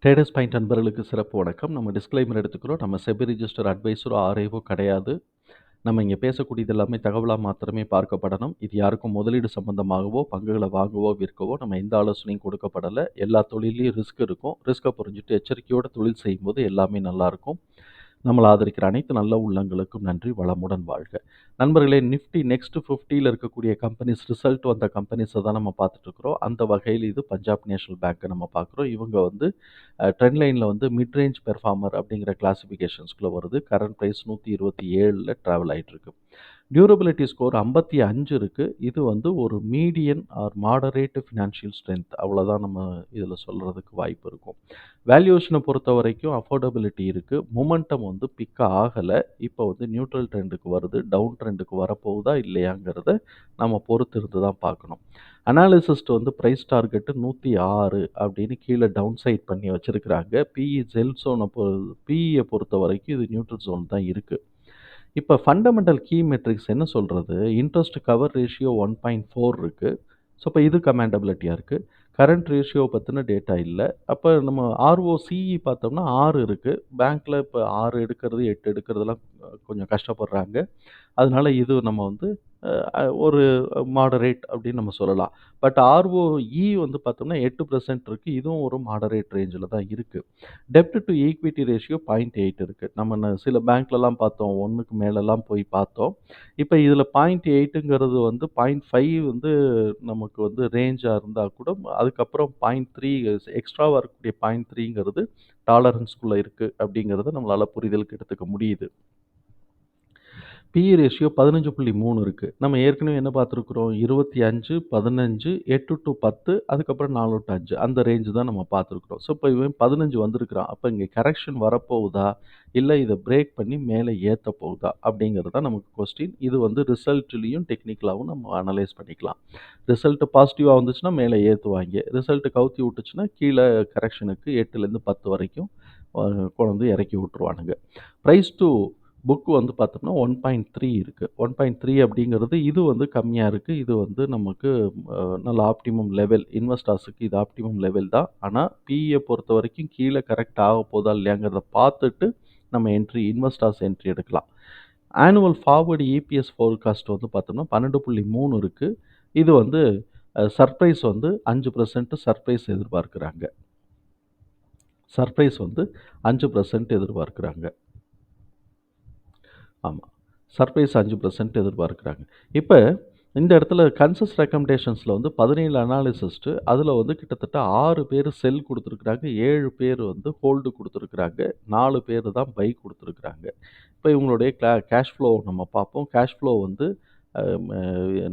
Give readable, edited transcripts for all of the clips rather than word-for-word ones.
Traders point நண்பர்களுக்கு சிறப்பு வணக்கம். நம்ம டிஸ்க்ளைமர் எடுத்துக்கிறோம். நம்ம செபி ரிஜிஸ்டர் அட்வைசரோ ஆர்ஐவோ கிடையாது. நம்ம இங்கே பேசக்கூடியது எல்லாமே தகவலாக மாத்திரமே பார்க்கப்படணும். இது யாருக்கும் முதலீடு சம்பந்தமாகவோ பங்குகளை வாங்கவோ விற்கவோ நம்ம எந்த ஆலோசனையும் கொடுக்கப்படலை. எல்லா தொழிலையும் ரிஸ்க் இருக்கும். ரிஸ்க்கை புரிஞ்சுட்டு எச்சரிக்கையோடு தொழில் செய்யும்போது எல்லாமே நல்லாயிருக்கும். நம்மளை ஆதரிக்கிற அனைத்து நல்ல உள்ளங்களுக்கும் நன்றி. வளமுடன் வாழ்க. நண்பர்களே, நிஃப்டி நெக்ஸ்ட் 50ல் இருக்கக்கூடிய கம்பெனிஸ் ரிசல்ட் வந்த கம்பெனிஸை தான் நம்ம பார்த்துட்ருக்குறோம். அந்த வகையில் இது பஞ்சாப் நேஷனல் பேங்க்கை நம்ம பார்க்குறோம். இவங்க வந்து ட்ரெண்ட் லைனில் வந்து மிட் ரேஞ்ச் பெர்ஃபார்மர் அப்படிங்கிற கிளாசிஃபிகேஷன்ஸ்குள்ளே வருது. கரண்ட் ப்ரைஸ் 127ல் ட்ராவல் ஆகிட்டுருக்கு. டியூரபிலிட்டி ஸ்கோர் 55 இருக்குது. இது வந்து ஒரு median or moderate financial strength, அவ்வளோதான் நம்ம இதில் சொல்கிறதுக்கு வாய்ப்பு இருக்கும். வேல்யூவேஷனை பொறுத்த வரைக்கும் அஃபோர்டபிலிட்டி இருக்குது. மொமெண்டம் வந்து பிக் ஆகலை. இப்போ வந்து நியூட்ரல் ட்ரெண்டுக்கு வருது. டவுன் ட்ரெண்டுக்கு வரப்போகுதா இல்லையாங்கிறத நம்ம பொறுத்து இருந்து தான் பார்க்கணும். அனாலிசிஸ்ட் வந்து ப்ரைஸ் டார்கெட்டு 106 அப்படின்னு கீழே டவுன் சைட் பண்ணி வச்சுருக்கிறாங்க. பிஇ ஜெல் ஜோனை பிஇயை பொறுத்த வரைக்கும் இது நியூட்ரல் ஜோன் தான் இருக்குது. இப்போ ஃபண்டமெண்டல் கீ மெட்ரிக்ஸ் என்ன சொல்கிறது? இன்ட்ரெஸ்ட் கவர் ரேஷியோ 1.4 இருக்குது. ஸோ இப்போ இது கமாண்டபிலிட்டியாக இருக்குது. கரண்ட் ரேஷியோ பற்றின டேட்டா இல்லை. அப்போ நம்ம ஆர்ஓசிஇ பார்த்தோம்னா 6 இருக்குது. பேங்க்கில் இப்போ 6 எடுக்கிறது 8 எடுக்கிறதுலாம் கொஞ்சம் கஷ்டப்படுறாங்க. அதனால இது நம்ம வந்து ஒரு மாடரேட் அப்படின்னு நம்ம சொல்லலாம். பட் ஆர்ஓஇ வந்து பார்த்தோம்னா 8% இருக்குது. இதுவும் ஒரு மாடரேட் ரேஞ்சில் தான் இருக்குது. டெப்ட் டு ஈக்விட்டி ரேஷியோ 0.8 இருக்குது. நம்ம சில பேங்க்லலாம் பார்த்தோம், 1க்கு மேலெல்லாம் போய் பார்த்தோம். இப்போ இதில் 0.8ங்கிறது வந்து 0.5 வந்து நமக்கு வந்து ரேஞ்சாக இருந்தால் கூட, அதுக்கப்புறம் 0.3 எக்ஸ்ட்ராவாக இருக்கக்கூடிய 0.3ங்கிறது டாலரன்ஸ்குள்ளே இருக்குது அப்படிங்கிறத நம்மளால் புரிதலுக்கு எடுத்துக்க முடியுது. பிஇ ரேஷியோ 15.3 இருக்குது. நம்ம ஏற்கனவே என்ன பார்த்துருக்குறோம்? 25, 15, 8 to 10, அதுக்கப்புறம் 4 to 5 அந்த ரேஞ்சு தான் நம்ம பார்த்துருக்குறோம். ஸோ இப்போ இவன் 15 வந்திருக்கிறான். அப்போ இங்கே கரெக்ஷன் வரப்போகுதா? இல்லை இதை பிரேக் பண்ணி மேலே ஏற்ற போகுதா? அப்படிங்கிறது தான் நமக்கு கொஸ்டின். இது வந்து ரிசல்ட்லேயும் டெக்னிக்கலாகவும் நம்ம அனலைஸ் பண்ணிக்கலாம். ரிசல்ட் பாசிட்டிவாக வந்துச்சுன்னா மேலே ஏற்றுவாங்க. ரிசல்ட் கவுத்தி விட்டுச்சுன்னா கீழே கரெக்ஷனுக்கு 8லேருந்து 10 வரைக்கும் கொண்டு வந்து இறக்கி விட்ருவானுங்க. ப்ரைஸ் டு புக் வந்து பார்த்தோம்னா 1.3 இருக்குது. 1.3 அப்படிங்கிறது இது வந்து கம்மியாக இருக்குது. இது வந்து நமக்கு நல்ல ஆப்டிமம் லெவல். இன்வெஸ்டர்ஸுக்கு இது ஆப்டிமம் லெவல் தான். ஆனால் பிஇயை பொறுத்த வரைக்கும் கீழே கரெக்ட் ஆக போதா இல்லையாங்கிறத பார்த்துட்டு நம்ம இன்வெஸ்டர்ஸ் என்ட்ரி எடுக்கலாம். ஆனுவல் ஃபார்வர்டு இபிஎஸ் ஃபோர்காஸ்ட் வந்து பார்த்தோம்னா 12.3 இருக்குது. இது வந்து சர்ப்ரைஸ் வந்து 5% சர்ப்ரைஸ் எதிர்பார்க்குறாங்க. சர்ப்ரைஸ் வந்து 5% எதிர்பார்க்குறாங்க. ஆமாம், சர்ப்ரைஸ் 5% எதிர்பார்க்குறாங்க. இப்போ இந்த இடத்துல கன்சஸ் ரெக்கமெண்டேஷன்ஸில் வந்து 17 அனாலிசிஸ்ட்டு, அதில் வந்து கிட்டத்தட்ட 6 பேர் செல் கொடுத்துருக்குறாங்க, 7 பேர் வந்து ஹோல்டு கொடுத்துருக்குறாங்க, 4 பேர் தான் பை கொடுத்துருக்குறாங்க. இப்போ இவங்களுடைய கேஷ் ஃப்ளோ நம்ம பார்ப்போம். கேஷ் ஃப்ளோ வந்து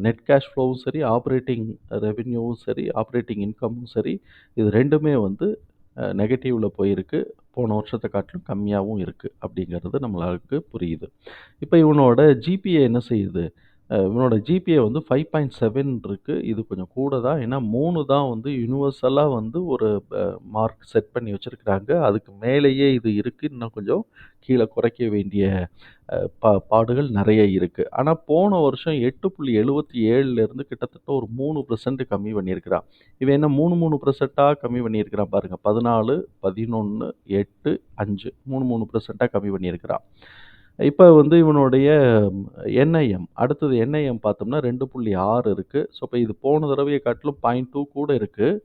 நெட் கேஷ் ஃப்ளோவும் சரி, ஆப்ரேட்டிங் ரெவென்யூவும் சரி, ஆப்ரேட்டிங் இன்கமும் சரி, இது ரெண்டுமே வந்து நெகட்டிவில் போயிருக்கு. போன வருஷத்தை காட்டிலும் கம்மியாகவும் இருக்குது அப்படிங்கிறது நம்மளுக்கு புரியுது. இப்போ இவனோட ஜிபிஏ என்ன செய்யுது? இவனோட ஜிபிஏ வந்து 5.7 இருக்குது. இது கொஞ்சம் கூட தான். ஏன்னா 3 தான் வந்து யூனிவர்சலாக வந்து ஒரு மார்க் செட் பண்ணி வச்சுருக்கிறாங்க. அதுக்கு மேலேயே இது இருக்குது. இன்னும் கொஞ்சம் கீழே குறைக்க வேண்டிய பாடுகள் நிறைய இருக்குது. ஆனால் போன வருஷம் 8.77லேருந்து கிட்டத்தட்ட ஒரு 3% கம்மி பண்ணியிருக்கிறான். இவன் என்ன 3% கம்மி பண்ணியிருக்கிறான் பாருங்கள். 14, 11, 8, 5 3% கம்மி பண்ணியிருக்கிறான். இப்போ வந்து இவனுடைய என்ஐஎம், அடுத்தது என்ஐஎம் பார்த்தோம்னா 2.6 இருக்குது. ஸோ இப்போ இது போன தடவையை காட்டிலும் 0.2 கூட இருக்குது.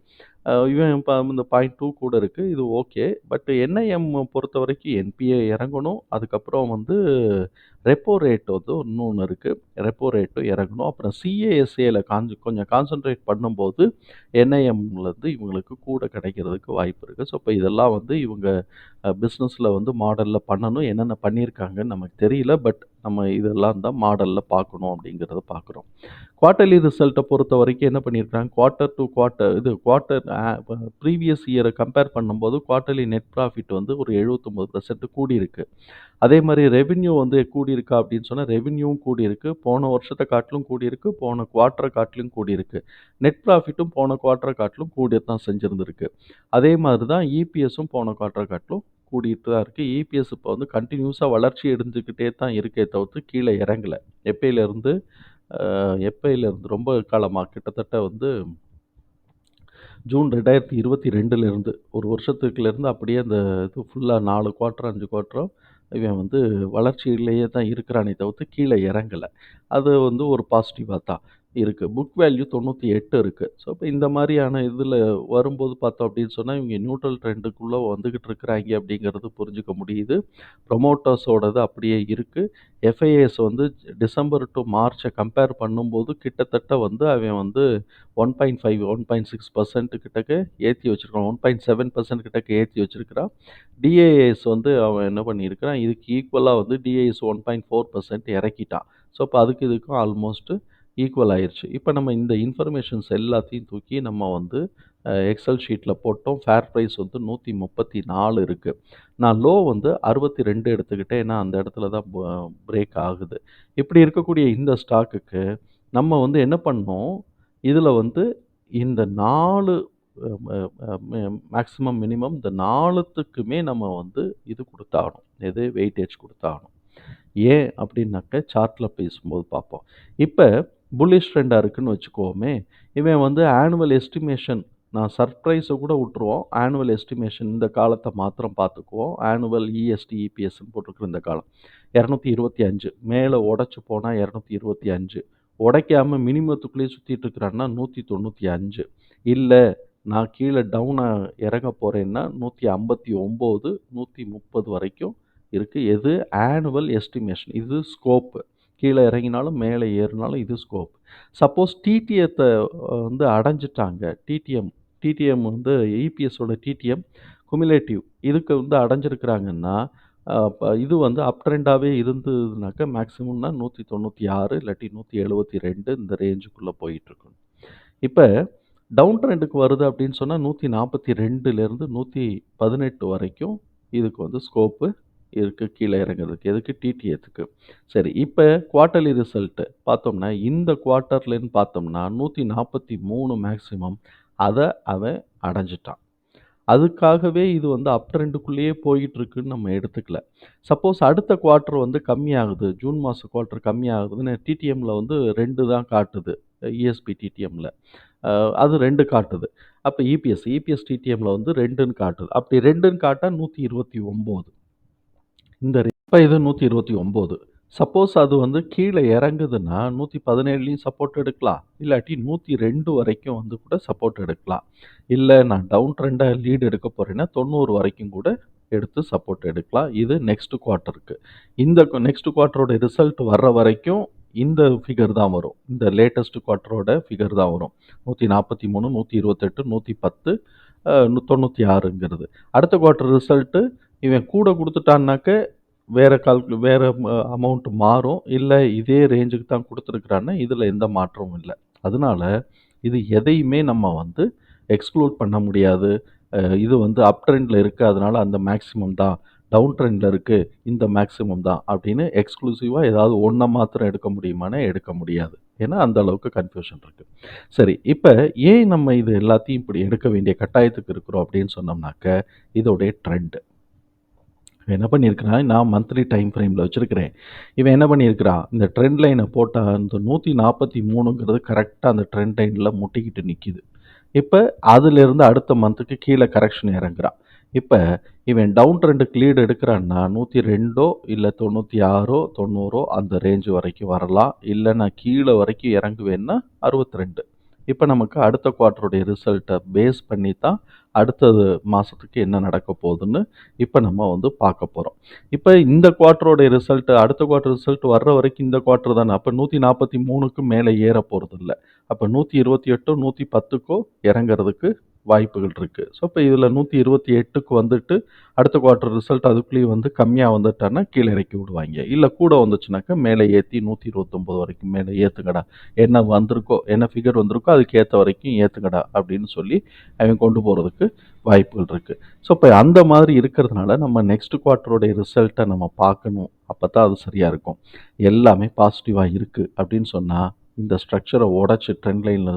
இவன் இப்போ இந்த 0.2 கூட இருக்குது. இது ஓகே. பட் என்ஐஎம் பொறுத்த வரைக்கும் என்பிஏ இறங்கணும். அதுக்கப்புறம் வந்து ரெப்போ ரேட் வந்து இன்னொன்று இருக்குது. ரெப்போ ரேட்டும் இறங்கணும். அப்புறம் சிஏஎஸ்ஏல கொஞ்சம் கான்சன்ட்ரேட் பண்ணும்போது என்ஐஎம்லேருந்து இவங்களுக்கு கூட கிடைக்கிறதுக்கு வாய்ப்பு இருக்குது. ஸோ இப்போ இதெல்லாம் வந்து இவங்க பிஸ்னஸில் வந்து மாடலில் பண்ணணும். என்னென்ன பண்ணியிருக்காங்கன்னு நமக்கு தெரியல. பட் நம்ம இதெல்லாம் தான் மாடலில் பார்க்கணும் அப்படிங்கிறத பார்க்குறோம். குவார்ட்டர்லி ரிசல்ட்டை பொறுத்த வரைக்கும் என்ன பண்ணியிருக்காங்க? குவார்ட்டர் டு குவார்ட்டர் ப்ரீவியஸ் இயரை கம்பேர் பண்ணும்போது குவார்ட்டர்லி நெட் ப்ராஃபிட் வந்து ஒரு 79% கூடியிருக்கு. அதே மாதிரி ரெவென்யூ வந்து கூடியிருக்கா அப்படின்னு சொன்னால் ரெவென்யூவும் கூடியிருக்கு. போன வருஷத்தை காட்டிலும் கூடியிருக்கு. போன குவார்ட்டரை காட்டிலும் கூடியிருக்கு. நெட் ப்ராஃபிட்டும் போன குவார்ட்டரை காட்டிலும் கூடிய தான் செஞ்சுருந்துருக்கு. அதே மாதிரி தான் இபிஎஸும் போன குவார்ட்டரை காட்டிலும் கூடிட்டு தான் இருக்குது. இபிஎஸ் இப்போ வந்து கண்டினியூஸாக வளர்ச்சி அடைஞ்சுக்கிட்டே தான் இருக்கே தவிர்த்து கீழே இறங்கலை. எப்பயிலேருந்து ரொம்ப காலமாக கிட்டத்தட்ட வந்து ஜூன் 2022லேருந்து ஒரு வருஷத்துக்குலேருந்து அப்படியே அந்த இது ஃபுல்லாக 4 குவார்ட்டர் 5 குவார்ட்டரும் இவன் வந்து வளர்ச்சியிலேயே தான் இருக்கிறானே தவிர்த்து கீழே இறங்கல. அது வந்து ஒரு பாசிட்டிவா தான் இருக்கு. புக் வேல்யூ 98 இருக்கு. ஸோ, இப்ப இந்த மாரியான இதில வரும்போது பார்த்தோம் அப்படின்னு சொன்னா, இவங்க நியூட்ரல் ட்ரெண்டுக்குள்ள வந்துகிட்டு இருக்கிறாய்ங்க அப்படிங்கிறது புரிஞ்சுக்க முடியுது. ப்ரமோட்டர்ஸோடது அப்படியே இருக்கு. எஃப்ஐஎஸ் வந்து டிசம்பர் டூ மார்ச்ச கம்பேர் பண்ணும்போது கிட்டத்தட்ட வந்து அவன் வந்து 1.5, 1.6% கிட்டக்க ஏத்தி வச்சிருக்கான். 1.7% கிட்டக்க ஏத்தி வச்சிருக்கிறான். டிஏஎஸ் வந்து அவன் என்ன பண்ணியிருக்கிறான், இதுக்கு ஈக்குவலா வந்து டிஏஎஸ் 1.4% இறக்கிட்டான். ஸோ, அப்ப அதுக்கு இதுக்கும் ஆல்மோஸ்ட் ஈக்குவல் ஆயிருச்சு. இப்ப நம்ம இந்த இன்ஃபர்மேஷன்ஸ் எல்லாத்தையும் தூக்கி நம்ம வந்து எக்ஸெல் ஷீட்ல போட்டோம். ஃபேர் பிரைஸ் வந்து 134 இருக்கு. நான் லோ வந்து 62 எடுத்துக்கிட்டேன். ஏன்னா, அந்த இடத்துல தான் பிரேக் ஆகுது. இப்படி இருக்கக்கூடிய இந்த ஸ்டாக்குக்கு நம்ம வந்து என்ன பண்ணோம், இதுல வந்து இந்த 4 மேக்ஸிமம், மினிமம் இந்த 4த்துக்குமே நம்ம வந்து இது குடுத்தாகணும். எது வெயிட்டேஜ் குடுத்தாகணும். ஏன் அப்படின்னாக்க சார்ட்ல பேசும்போது பார்ப்போம். இப்ப புல்லிஷ் ட்ரெண்டா இருக்குன்னு வச்சுக்குவோமே, இவன் வந்து ஆனுவல் எஸ்டிமேஷன் நான் சர்ப்ரைஸ கூட விட்டுருவோம். ஆனுவல் எஸ்டிமேஷன் இந்த காலத்த மாத்திரம் பார்த்துக்குவோம். ஆனுவல் இஎஸ்டி, இபிஎஸ்ன்னு போட்டிருக்கிற இந்த காலம். 225 மேல உடைச்சு போனா 225 உடைக்காம மினிமத்துக்குள்ளேயே சுத்திட்டு இருக்கிறான்னா 195 இல்ல நான் கீழே டவுனா இறங்க போறேன்னா 159 130 வரைக்கும் இருக்கு. எது ஆனுவல் எஸ்டிமேஷன். இது ஸ்கோப். கீழே இறங்கினாலும் மேலே ஏறினாலும் இது ஸ்கோப். சப்போஸ் டிடிஎத்தை வந்து அடைஞ்சிட்டாங்க. டிடிஎம் வந்து இபிஎஸோட டிடிஎம் குமுலேட்டிவ் இதுக்கு வந்து அடைஞ்சிருக்கிறாங்கன்னா இது வந்து அப் ட்ரெண்டாகவே இருந்ததுனாக்கா மேக்ஸிமம்னா 196 இல்லாட்டி 172 இந்த ரேஞ்சுக்குள்ளே போயிட்டுருக்கும். இப்போ டவுன் ட்ரெண்டுக்கு வருது அப்படின்னு சொன்னால் 142லேருந்து 118 வரைக்கும் இதுக்கு வந்து ஸ்கோப்பு இருக்குது கீழே இறங்குறதுக்கு. எதுக்கு? டிடிஎத்துக்கு. சரி, இப்போ குவார்ட்டர்லி ரிசல்ட்டு பார்த்தோம்னா இந்த குவார்ட்டர்லேன்னு பார்த்தோம்னா 143 மேக்ஸிமம் அதை அவன் அடைஞ்சிட்டான். அதுக்காகவே இது வந்து அப் ட்ரெண்டுக்குள்ளேயே போயிட்டுருக்குன்னு நம்ம எடுத்துக்கல. சப்போஸ் அடுத்த குவார்ட்டர் வந்து கம்மியாகுது, ஜூன் மாத குவார்ட்டர் கம்மியாகுதுன்னு டிடிஎம்மில் வந்து 2 தான் காட்டுது. இஎஸ்பி டிடிஎம்மில் அது 2 காட்டுது. அப்போ இபிஎஸ் டிடிஎம்மில் வந்து 2ன்னு காட்டுது. அப்படி 2ன்னு காட்டா 129. இந்த இப்போ இது 129. சப்போஸ் அது வந்து கீழே இறங்குதுன்னா 117லையும் சப்போர்ட் எடுக்கலாம். இல்லாட்டி 102 வரைக்கும் வந்து கூட சப்போர்ட் எடுக்கலாம். இல்லை நான் டவுன் ட்ரெண்டாக லீடு எடுக்க போகிறேன்னா 90 வரைக்கும் கூட எடுத்து சப்போர்ட் எடுக்கலாம். இது நெக்ஸ்ட் குவார்ட்டருக்கு. இந்த நெக்ஸ்ட் குவார்ட்டரோட ரிசல்ட் வர்ற வரைக்கும் இந்த ஃபிகர் தான் வரும். இந்த லேட்டஸ்ட் குவார்ட்டரோட ஃபிகர் தான் வரும். 143, 128, 110, 96ங்கிறது. அடுத்த குவார்ட்டர் ரிசல்ட்டு இவன் கூட கொடுத்துட்டான்னாக்க வேற அமௌண்ட் மாறும். இல்லை இதே ரேஞ்சுக்கு தான் கொடுத்துருக்குறான்னா இதில் எந்த மாற்றமும் இல்லை. அதனால இது எதையுமே நம்ம வந்து எக்ஸ்க்ளூட் பண்ண முடியாது. இது வந்து அப் ட்ரெண்டில் இருக்குது அதனால அந்த மேக்ஸிமம் தான், டவுன் ட்ரெண்டில் இருக்குது இந்த மேக்ஸிமம் தான் அப்படின்னு எக்ஸ்க்ளூசிவாக ஏதாவது ஒன்றை மாத்திரம் எடுக்க முடியுமானா எடுக்க முடியாது. ஏன்னா அந்த அளவுக்கு கன்ஃபியூஷன் இருக்குது. சரி, இப்போ ஏன் நம்ம இது எல்லாத்தையும் இப்படி எடுக்க வேண்டிய கட்டாயத்துக்கு இருக்கிறோம் அப்படின்னு சொன்னோம்னாக்க இதோடைய ட்ரெண்டு. இவன் என்ன பண்ணியிருக்கிறான், நான் மந்த்லி டைம் ஃப்ரேமில் வச்சுருக்கிறேன். இவன் என்ன பண்ணியிருக்கிறான், இந்த ட்ரெண்ட் லைனை போட்டால் அந்த 143ங்கிறது கரெக்டாக அந்த ட்ரெண்ட் லைனில் முட்டிக்கிட்டு நிற்கிது. இப்போ அதிலிருந்து அடுத்த மந்த்துக்கு கீழே கரெக்ஷன் இறங்குறான். இப்போ இவன் டவுன் ட்ரெண்டுக்கு லீடு எடுக்கிறான்னா 102 இல்லை 96, 90 அந்த ரேஞ்சு வரைக்கும் வரலாம். இல்லை நான் கீழே வரைக்கும் இறங்குவேன்னா 62. இப்போ நமக்கு அடுத்த குவார்ட்டருடைய ரிசல்ட்டை பேஸ் பண்ணி தான் அடுத்தது மாதத்துக்கு என்ன நடக்க போகுதுன்னு இப்போ நம்ம வந்து பார்க்க போகிறோம். இப்போ இந்த குவார்ட்டருடைய ரிசல்ட்டு அடுத்த குவார்ட்டர் ரிசல்ட் வர்ற வரைக்கும் இந்த குவார்ட்டர் தானே. அப்போ 143க்கு மேலே ஏற போகிறது இல்லை. அப்போ 128, 110க்கோ இறங்கிறதுக்கு வாய்ப்புகள் இருக்குது. ஸோ இப்போ இதில் 128க்கு வந்துட்டு அடுத்த குவார்ட்டர் ரிசல்ட் அதுக்குள்ளேயே வந்து கம்மியாக வந்துட்டான்னா கீழே இறக்கி விடுவாங்க. இல்லை கூட வந்துச்சுனாக்கா மேலே ஏற்றி 129 வரைக்கும் மேலே ஏற்றுங்கடா, என்ன வந்திருக்கோ என்ன ஃபிகர் வந்திருக்கோ அதுக்கு ஏற்ற வரைக்கும் ஏற்றுங்கடா அப்படின்னு சொல்லி அவன் கொண்டு போகிறதுக்கு வாய்ப்புகள் இருக்குது. ஸோ இப்போ அந்த மாதிரி இருக்கிறதுனால நம்ம நெக்ஸ்ட் குவார்ட்டருடைய ரிசல்ட்டை நம்ம பார்க்கணும். அப்போ தான் அது சரியாக இருக்கும். எல்லாமே பாசிட்டிவாக இருக்குது அப்படின்னு சொன்னால் இந்த ஸ்ட்ரக்சரை உடச்சி ட்ரெண்ட் லைனில்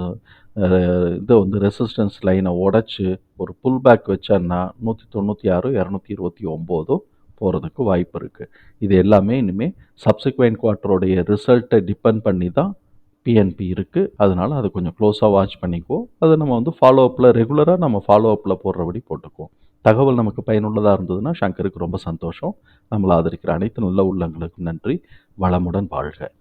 இதை வந்து ரெசிஸ்டன்ஸ் லைனை உடச்சி ஒரு புல் பேக் வச்சான்னா 196, 229 போகிறதுக்கு வாய்ப்பு இருக்குது. இது எல்லாமே இனிமேல் சப்சிக்வெண்ட் குவார்ட்டருடைய ரிசல்ட்டை டிபெண்ட் பண்ணி தான் பிஎன்பி இருக்குது. அதனால் அதை கொஞ்சம் க்ளோஸாக வாட்ச் பண்ணிக்குவோம். அதை நம்ம வந்து ஃபாலோ அப்பில் ரெகுலராக நம்ம ஃபாலோ அப்பில் போடுறபடி போட்டுக்குவோம். தகவல் நமக்கு பயனுள்ளதாக இருந்ததுன்னா சங்கருக்கு ரொம்ப சந்தோஷம். நம்மளை ஆதரிக்கிற அனைத்து நல்ல உள்ளங்களுக்கும் நன்றி. வளமுடன் வாழ்க.